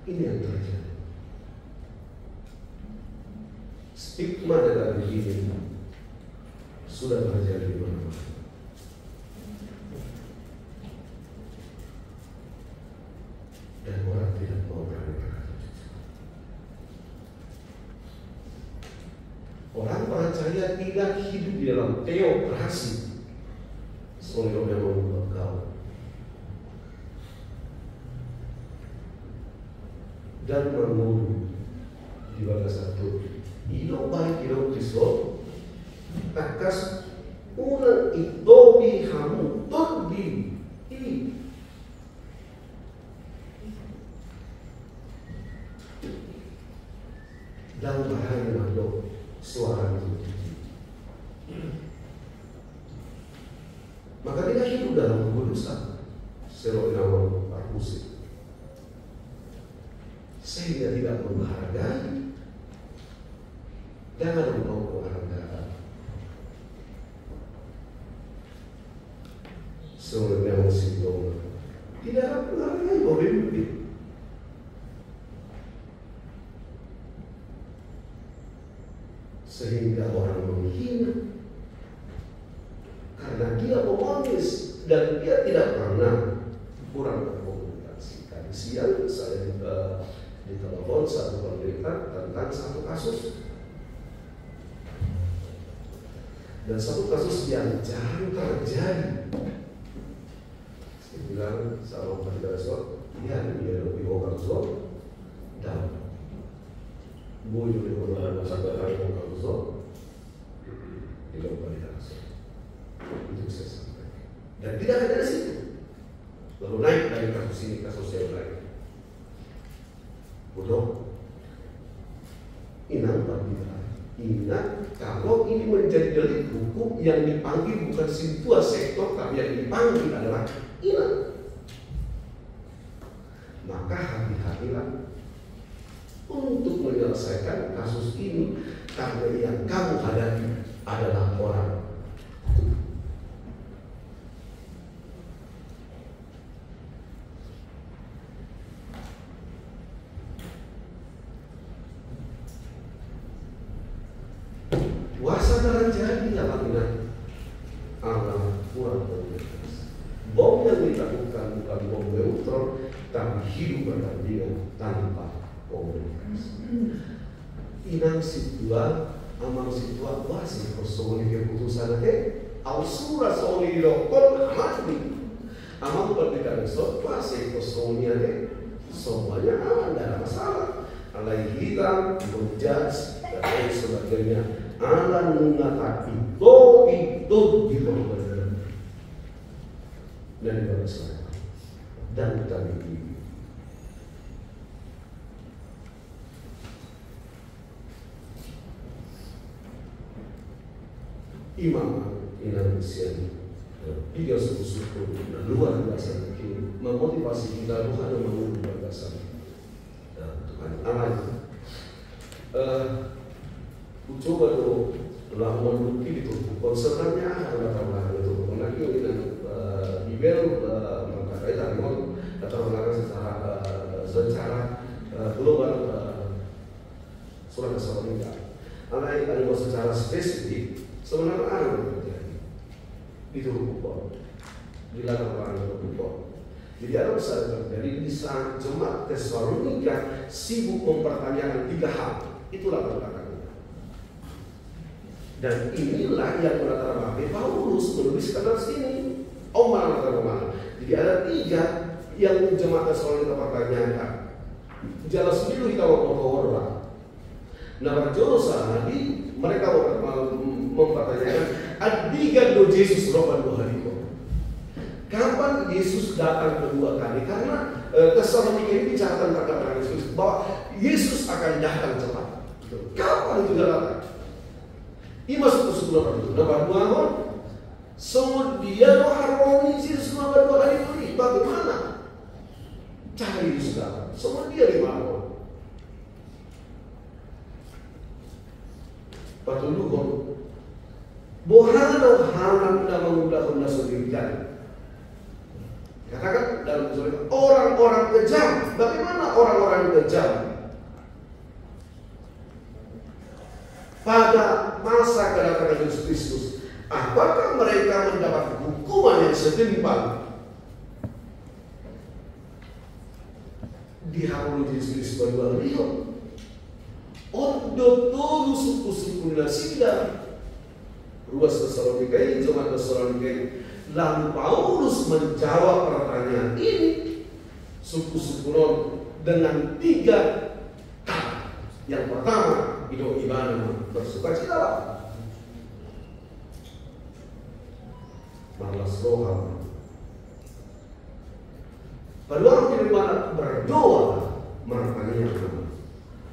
Ini yang terjadi. Stigma dalam diri ini sudah terjadi di mana-mana. Dan orang tidak mau berani berkata jujur. Orang percaya tidak hidup di dalam teokrasi. Soalnya yang membuat kau. Dan menuduh di bawah satu hidup baik hidup Kristus. Takas unang itobi hamu todi dan bahaya mandok suara itu. maka dia hidup dalam kekudusan. Seronawan parmusi, sehingga tidak menghargai. Jangan mau penghargaan. Seronawan sindong tidak menghargai pemimpin. Sehingga orang menghina karena dia memonis dan dia tidak pernah kurang berkomunikasi. Tadi siang saya ditelepon satu pendeta tentang satu kasus, dan satu kasus yang jarang terjadi. Saya bilang sama pendeta Sol, dia lebih orang Sol dan Boyo di orang sadar orang Sol tidak pendeta Sol. Itu saya sampaikan. Dan tidak ada dari situ. Lalu naik dari kasus ini kasus yang lain. Bodoh. Ingat kalau ini menjadi delik hukum yang dipanggil bukan sebuah sektor, tapi yang dipanggil adalah ingat. Maka hati-hatilah untuk menyelesaikan kasus ini, karena yang kamu hadapi adalah orang. Puasa terjadi dalam ingat Allah kurang komunitas. Bom yang dilakukan bukan bom neutron, tapi hidup berdampingan tanpa komunitas. Inang situa, amang situa wasi kosong ini keputusan ke, ausura soli lokal amati. Amang perbedaan sot wasi kosong ini semuanya aman, tidak ada masalah. Alai hitam, menjudge dan lain sebagainya. Allah mengatakan itu diperlukan dan diperlukan dan kami ini Imam Indonesia tiga suku luar biasa mungkin memotivasi kita Tuhan yang luar biasa. Tuhan aman. Coba dulu lakukan bukti itu konsernya ada tambahan itu lagi dengan email mengatakan mau atau melakukan secara global surat Tesalonika. Karena secara spesifik sebenarnya ada yang terjadi itu hukum dilakukan hukum. Jadi ada besar terjadi di saat jemaat Tesalonika sibuk mempertanyakan tiga hal. Itulah perkataan. Dan inilah yang melatar belakang Paulus menuliskan dari sini. Latar belakang. Jadi ada tiga yang jemaat Tesalonika pertanyakan. Jelas dulu kita mau orang. Nah berjosa di mereka mempertanyakan adiga do Yesus roban dohariko. Kapan Yesus datang kedua kali? Karena Tesalonika ini bicara tentang Yesus bahwa Yesus akan datang cepat. Kapan itu datang? Ini masuk ke sebuah itu. Nomor dua kan, semua dia harmonis selama 2 hari ini. Bagaimana? Cari sudah. Semua dia di mana? Patuluk kan, bohana hana tidak mengundang sendirian. Katakan dalam surah orang-orang kejam. Bagaimana orang-orang kejam? Pada masa kedatangan Yesus Kristus, apakah mereka mendapat hukuman yang setimpal? Diharui Yesus Kristus berdua lihat. Ondo todo suku-suku nasida. Ruas Tesalonika ini, jemaat Tesalonika ini. Lalu Paulus menjawab pertanyaan ini suku-suku dengan 3 kata. Yang pertama, hidup ibadah bersukacita. Malas doa. Kedua, dari mana berdoa merangkanya.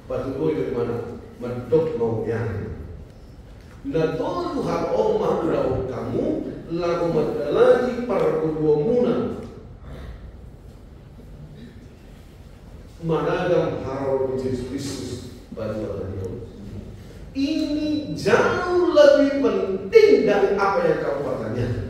Patuloy dari mana mendok mau yang. Na todo hal omah udah kamu lagu madalani Yesus Kristus bagi orang itu. Ini jauh lebih penting dari apa yang kamu pertanyakan.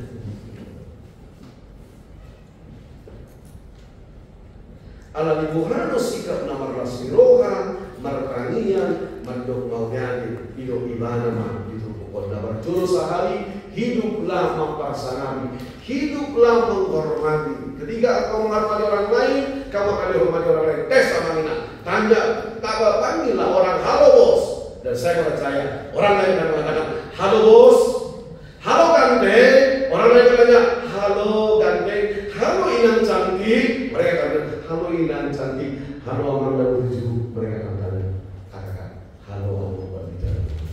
Ala libuhano sikap na marasirohan, markanian, mandok maunyani, hidup ibana mah itu pokoknya berjuru sehari, hiduplah mempersanami, hiduplah menghormati. Ketika kamu menghormati orang lain, kamu akan dihormati orang lain. Tes sama Nina, tanya, panggillah orang, halo bos. Dan saya percaya orang lain akan mengatakan, halo bos, halo ganteng. Orang lain bertanya, halo ganteng, halo Inang cantik. Mereka akan bilang, halo Inang cantik, halo Amanda lucu. Mereka akan tanya, katakan, halo Amanda bicara lucu.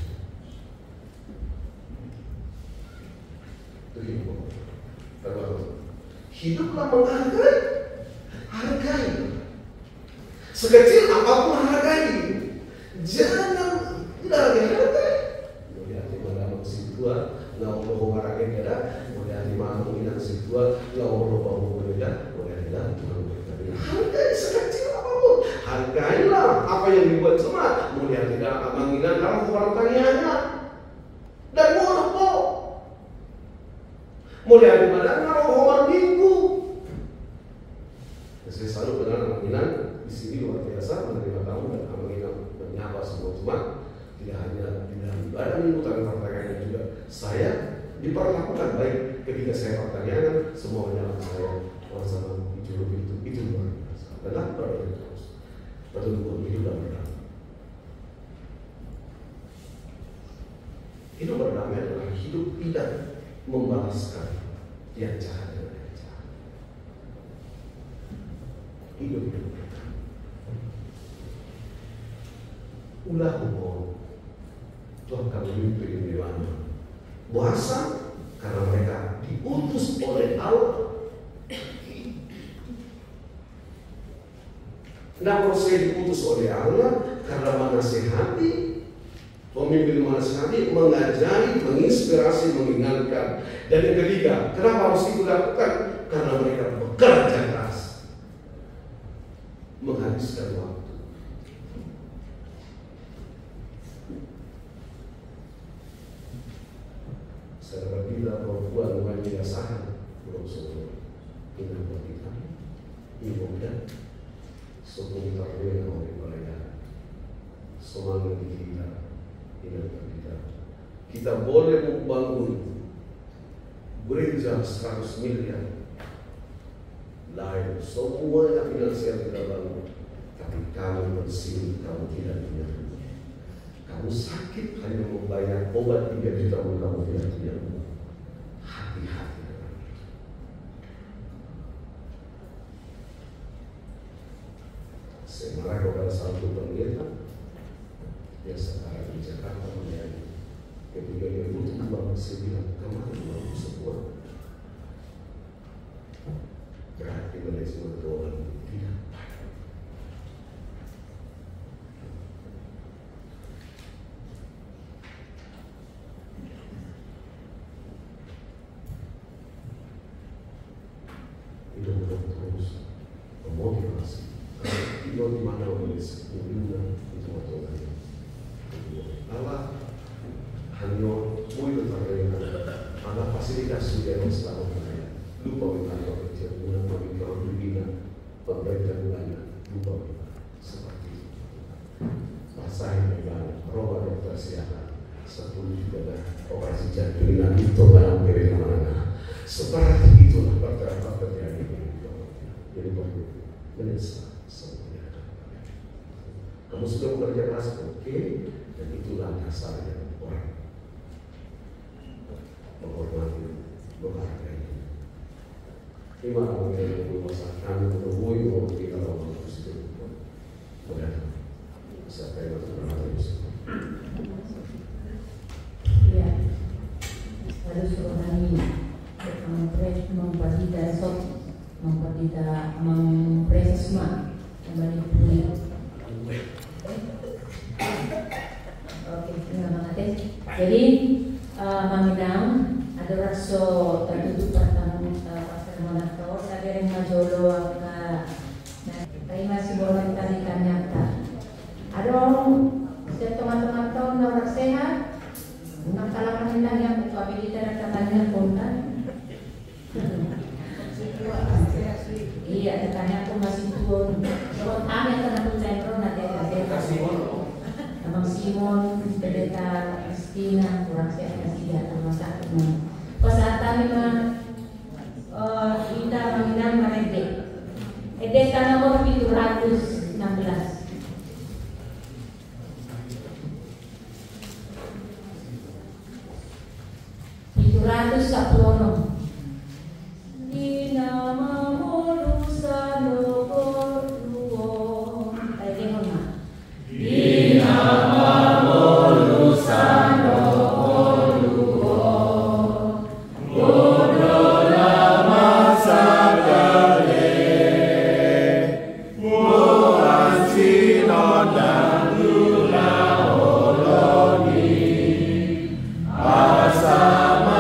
Itu hidup. Hiduplah menghargai, hargai. Sekecil apapun hargai. Jangan tidak lagi hargai. Melihat di mana masih tua, nggak mau menghargai kita. Melihat di mana mungkin masih tua, nggak mau berbeda. Melihat di mana hargai sekecil apapun. Hargailah apa yang dibuat semat. Melihat tidak mengingat dalam pertanyaannya dan mau melihat di mana nggak minggu. Saya selalu benar mengingat di sini luar biasa menerima tamu dan mengingat menyapa semua umat. Tidak hanya di dalam ibadah minggu tapi pertanyaannya juga. Saya diperlakukan baik ketika saya pertanyakan semua menyapa saya sama itu luar biasa. Dan apa yang terus betul-betul hidup dan berdamai. Hidup berdamai adalah hidup tidak membalaskan yang jahat dengan yang jahat. Hidup berdamai. Ulah umur Tuhan kami mimpi di mana puasa karena mereka diutus oleh Allah. Namun saya diutus oleh Allah karena menasihati, pemimpin menasihati, mengajari, menginspirasi, mengingatkan. Dan yang ketiga, kenapa harus itu dilakukan? Karena mereka bekerja keras, menghabiskan waktu. Saya bila perempuan wanita sahan belum semua ini buat kita ini mudah sebelum terlihat oleh mereka semangat kita ini kita boleh membangun gereja 100 miliar lain semuanya finansial kita bangun tapi kamu bersih kamu tidak punya. Kamu sakit hanya membayar obat 3 juta pun kamu tidak punya. Hati-hati dengan itu. Saya marah kepada satu pendeta yang sekarang di Jakarta melayani. Ketika dia butuh uang, saya bilang kemana uang semua? Berarti manajemen keuangan tidak baik. Itu terus memotivasi. Itu di mana menulis hubungan itu atau lain. Allah hanya mulai terlihat ada fasilitas sudah yang selalu berada. Lupa berkata kerja guna pemikiran dunia pemerintah banyak lupa seperti itu. Pasahin dengan roba dokter kesehatan 10 juta dah operasi jantung nanti itu barang beri mana. Seperti itulah perkara terjadi. Jadi perlu menyesal semuanya. Kamu sudah bekerja keras, oke, dan itulah dasarnya orang menghormati, menghargai. Terima kasih untuk kami menemui orang kita dalam proses itu. Kemudian saya akan berhasil. Ya, harus rohani. Memperhatikan esok, mempresisma, memanipulasi. Oke, terima kasih. Jadi, maminang ada rasa tertutup pertama pasal monator, ada yang majolo, kayak masih boleh tarikan nyata. Salima Ida Manginan Marende. Edesa nomor 716. Saplono di nama Molusa Nogoruo di nama Molusa Nogoruo Bodola Masagale Boasino Dandula Oloni Asama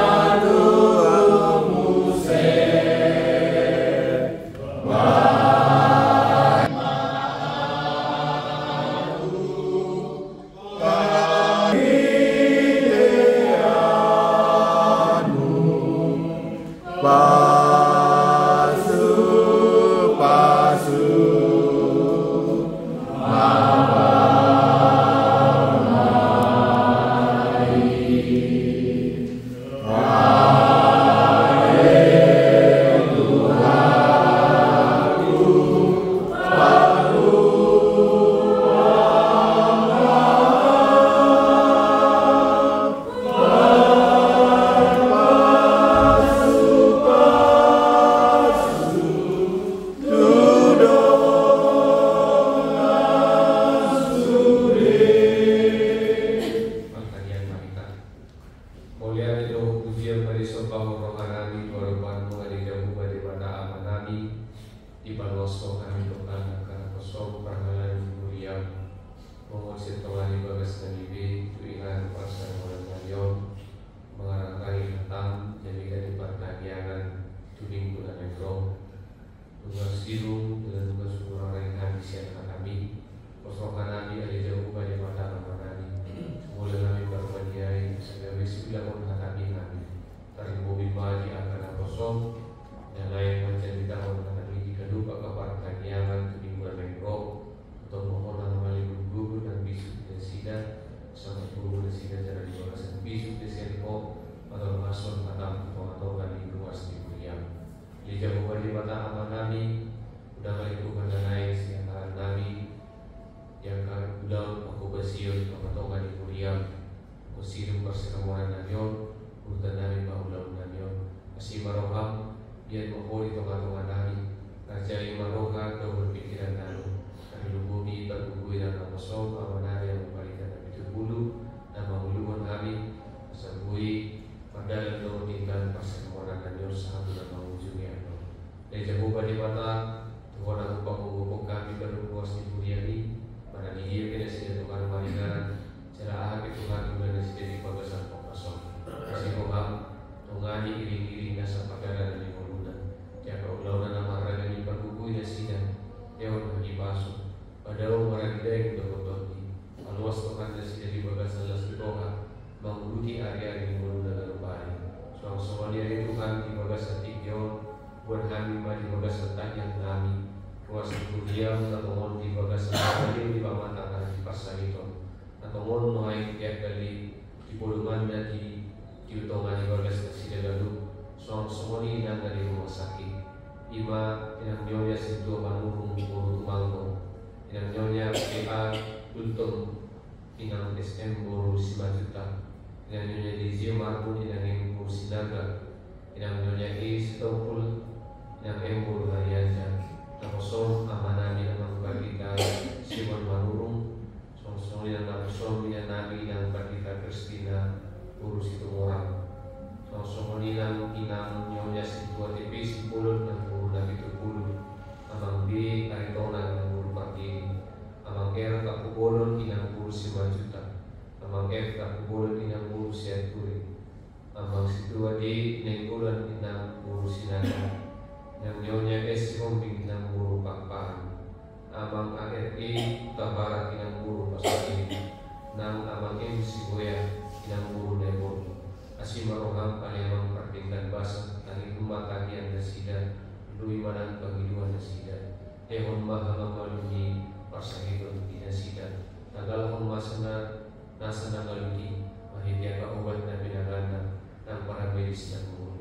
Nasana kaludi, mahibya ka ubat na pinagana ng para medis na mulu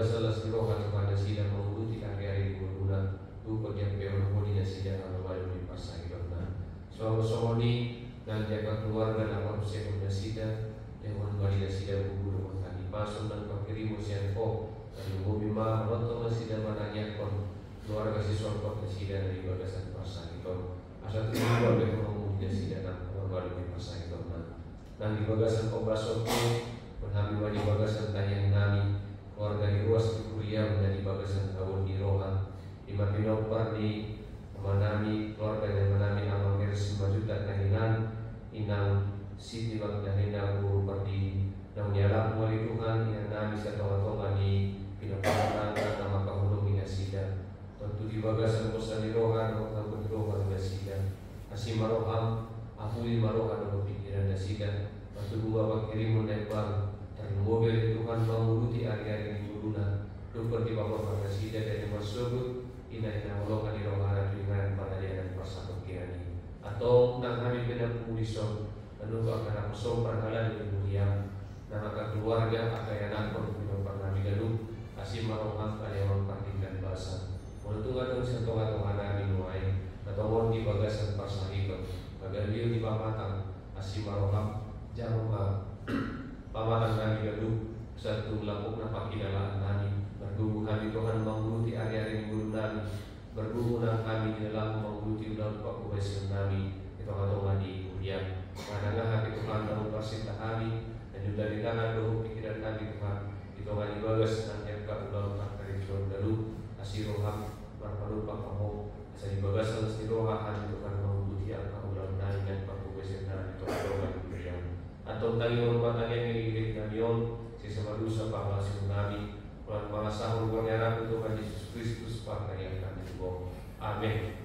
basalah sirohan kepada sidang menguruti hari-hari berguna tu bagian peon honi dan sidang lalu di pasai karena soal ni dan jaga keluarga nama usia kepada sidang yang kembali dan sidang guru tadi pasal dan pakiri musian po dari bima menonton sidang mananya kon keluarga siswa kota sidang dari bagasan pasai itu asal tu keluarga menguruti dan sidang kembali di pasai karena dan di bagasan pembahasan mengambil wajib bagasan tanya nami keluarga di ruas di kuliah menjadi bagasan tahun di rohan di Mapinopar di menami keluarga yang menami amal miris 5 juta kahinan inang siti magdalena guru perdi nang nyala wali Tuhan yang nami sa tonga di Pinopar nama kahulung ina sida tentu di bagasan bosan di rohan waktu di rohan da sida asim maroham ahuli marohan do pikiran da sida waktu dua pakirimun nebang mobil Tuhan menguruti hari-hari di guruna Tuhan di bawah presiden dari tersebut inai namolokan di rohana dengan pada dia dan persatu kirani atau nak kami benar pulisong menunggu akan aku sopan halal di dunia nama keluarga akan yang nampak untuk pernah digaluh asim maroham kalian memperhatikan bahasa menentukan dengan sentuhan hana minuai atau mon di bagasan persahito agar dia di pamatang asim maroham jangan pamatan kami gaduh satu lapuk nampak idalah nani bergumul kami Tuhan menguruti hari-hari guru nami bergumul kami di dalam menguruti ulang paku besin nami itu kata di kuliah manakah hati Tuhan dalam persinta kami dan juga di tangan doa pikiran kami Tuhan itu kami bagas dan jangka ulang dari Tuhan dalu asiroham berpalupa kamu saya dibagas dan asiroham Tuhan menguruti angka ulang nani dan paku besin nami itu kata kuliah atau tali rumah kalian yang dikirim kamion sesama dosa pahala tsunami pelan-pelan sahur bernyarap Tuhan Yesus Kristus pakai yang kami tubuh. Amin.